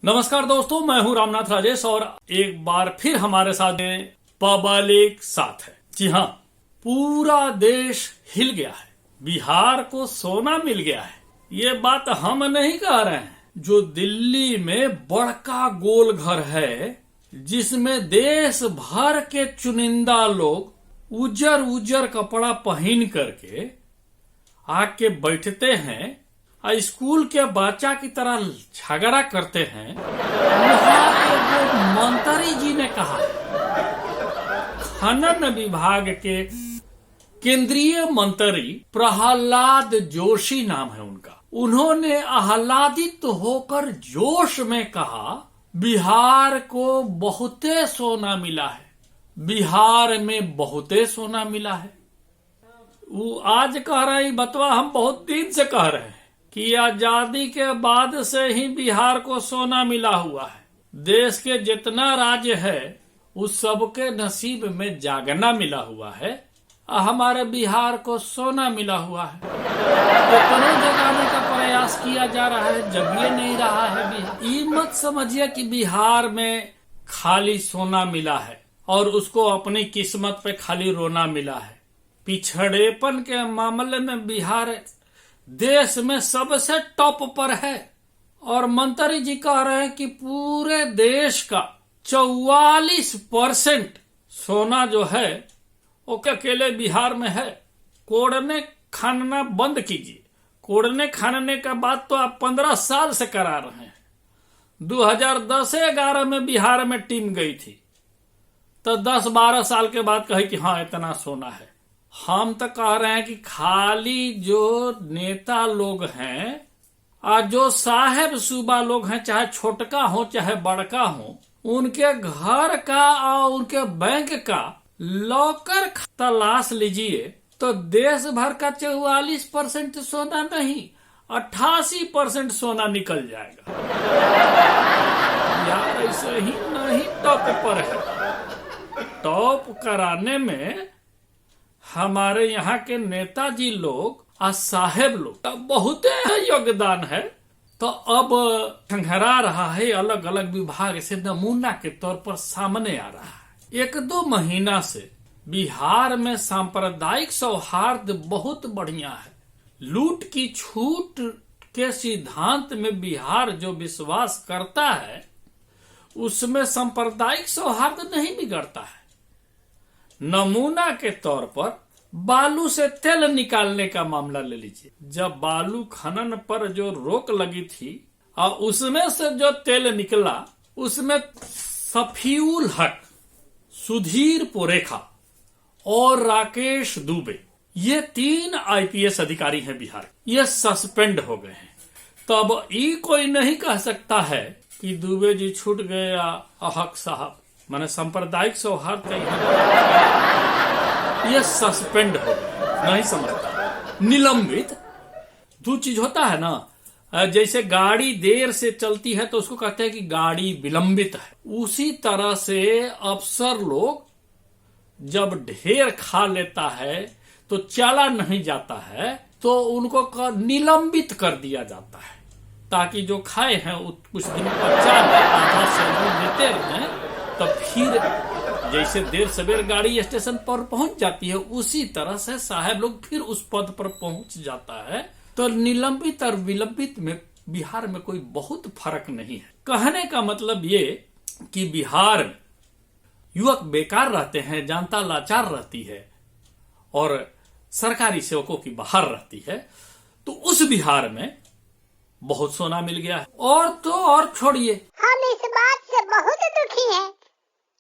नमस्कार दोस्तों, मैं हूं रामनाथ राजेश और एक बार फिर हमारे साथ पब्लिक साथ है। जी हाँ, पूरा देश हिल गया है, बिहार को सोना मिल गया है। ये बात हम नहीं कह रहे हैं। जो दिल्ली में बड़का गोल घर है जिसमें देश भर के चुनिंदा लोग उजर उजर कपड़ा पहन करके आके बैठते हैं, स्कूल के बच्चा की तरह झगड़ा करते हैं। वो मंत्री जी ने कहा, खनन विभाग के केंद्रीय मंत्री प्रहलाद जोशी नाम है उनका, उन्होंने आह्लादित होकर जोश में कहा, बिहार को बहुते सोना मिला है, बिहार में बहुते सोना मिला है। वो आज कह रहे बतवा हम बहुत दिन से कह रहे हैं कि आजादी के बाद से ही बिहार को सोना मिला हुआ है। देश के जितना राज्य है उस सबके नसीब में जागना मिला हुआ है, हमारे बिहार को सोना मिला हुआ है। कितनों जगाने का प्रयास किया जा रहा है, जग ये नहीं रहा है बिहार। ये मत समझिए कि बिहार में खाली सोना मिला है और उसको अपनी किस्मत पे खाली रोना मिला है। पिछड़ेपन के मामले में बिहार देश में सबसे टॉप पर है और मंत्री जी कह रहे हैं कि पूरे देश का 44% सोना जो है वो अकेले बिहार में है। कोड़ने खानना बंद कीजिए। कोड़ने खानने का बात तो आप 15 साल से करा रहे हैं। 2010-11 में बिहार में टीम गई थी तो 10-12 साल के बाद कही कि हाँ इतना सोना है। हम तो कह रहे हैं कि खाली जो नेता लोग हैं और जो साहेब सूबा लोग हैं, चाहे छोटका हो चाहे बड़का हो, उनके घर का और उनके बैंक का लॉकर तलाश लीजिए तो देश भर का 44% सोना नहीं 88% सोना निकल जाएगा। यार ऐसे ही नहीं टॉप पर है। टॉप कराने में हमारे यहाँ के नेताजी लोग और साहेब लोग बहुत योगदान है। तो अब खंघरा रहा है, अलग अलग विभाग से नमूना के तौर पर सामने आ रहा है। 1-2 महीना से बिहार में सांप्रदायिक सौहार्द बहुत बढ़िया है। लूट की छूट के सिद्धांत में बिहार जो विश्वास करता है उसमें सांप्रदायिक सौहार्द नहीं बिगड़ता है। नमूना के तौर पर बालू से तेल निकालने का मामला ले लीजिए। जब बालू खनन पर जो रोक लगी थी और उसमें से जो तेल निकला उसमें सफीउल हक, सुधीर पोरेखा और राकेश दुबे, ये 3 IPS अधिकारी हैं बिहार, ये सस्पेंड हो गए हैं। तब ये कोई नहीं कह सकता है कि दुबे जी छूट गए या हक साहब, माने सांप्रदायिक सौहार्द का ये सस्पेंड हो गया, नहीं समझता। निलंबित 2 चीज होता है ना, जैसे गाड़ी देर से चलती है तो उसको कहते हैं कि गाड़ी विलंबित है। उसी तरह से अफसर लोग जब ढेर खा लेता है तो चला नहीं जाता है तो उनको निलंबित कर दिया जाता है ताकि जो खाए हैं कुछ दिन बचा आधा सैलरी देते रहे। तो फिर जैसे देर सवेर गाड़ी स्टेशन पर पहुंच जाती है उसी तरह से साहब लोग फिर उस पद पर पहुंच जाता है। तो निलंबित और विलंबित में बिहार में कोई बहुत फर्क नहीं है। कहने का मतलब ये कि बिहार में युवक बेकार रहते हैं, जनता लाचार रहती है और सरकारी सेवकों की बाहर रहती है, तो उस बिहार में बहुत सोना मिल गया है। और तो और छोड़िए, हम इस बात से बहुत दुखी हैं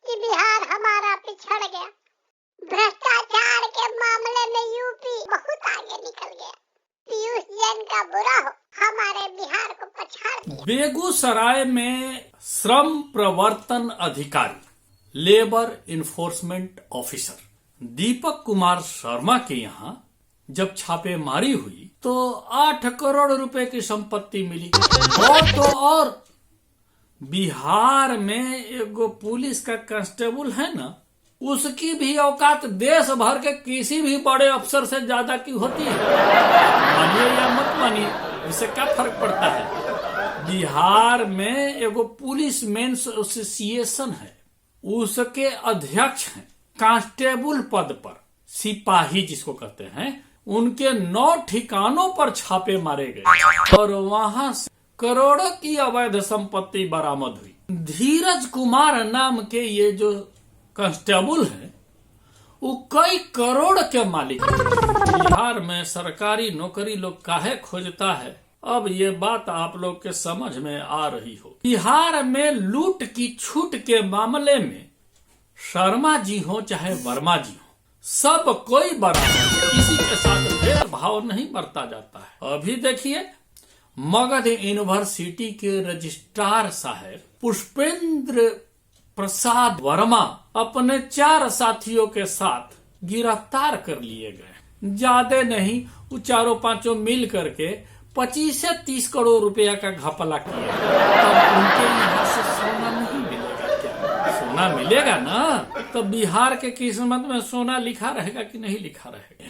कि बिहार हमारा पिछड़ गया। भ्रष्टाचार के मामले में यूपी बहुत आगे निकल गया। पीयूष जैन का बुरा हो हमारे बिहार को पछाड़ दिया। बेगूसराय में श्रम प्रवर्तन अधिकारी, labour enforcement officer Deepak Kumar Sharma के यहाँ जब छापेमारी हुई तो 8 करोड़ रुपए की संपत्ति मिली। और तो और बिहार में एगो पुलिस का कांस्टेबल है ना, उसकी भी औकात देश भर के किसी भी बड़े अफसर से ज्यादा की होती है। मानिए या मत मानिए, इससे क्या फर्क पड़ता है। बिहार में एगो पुलिस मेंस एसोसिएशन है, उसके अध्यक्ष हैं। कांस्टेबल पद पर सिपाही जिसको कहते हैं, उनके 9 ठिकानों पर छापे मारे गए और वहां से करोड़ों की अवैध संपत्ति बरामद हुई। धीरज कुमार नाम के ये जो कांस्टेबल है वो कई करोड़ के मालिक है। बिहार में सरकारी नौकरी लोग काहे खोजता है, अब ये बात आप लोग के समझ में आ रही हो। बिहार में लूट की छूट के मामले में शर्मा जी हो चाहे वर्मा जी हो, सब कोई बराबर, किसी के साथ भेदभाव नहीं बरता जाता है। अभी देखिए मगध यूनिवर्सिटी के रजिस्ट्रार साहब पुष्पेंद्र प्रसाद वर्मा अपने 4 साथियों के साथ गिरफ्तार कर लिए गए। ज्यादा नहीं, वो 4-5 मिल करके 25 से 30 करोड़ रुपया का घपला किया। अब उनके यहाँ से सोना नहीं मिलेगा क्या? सोना मिलेगा ना, तो बिहार के किस्मत में सोना लिखा रहेगा कि नहीं लिखा रहेगा?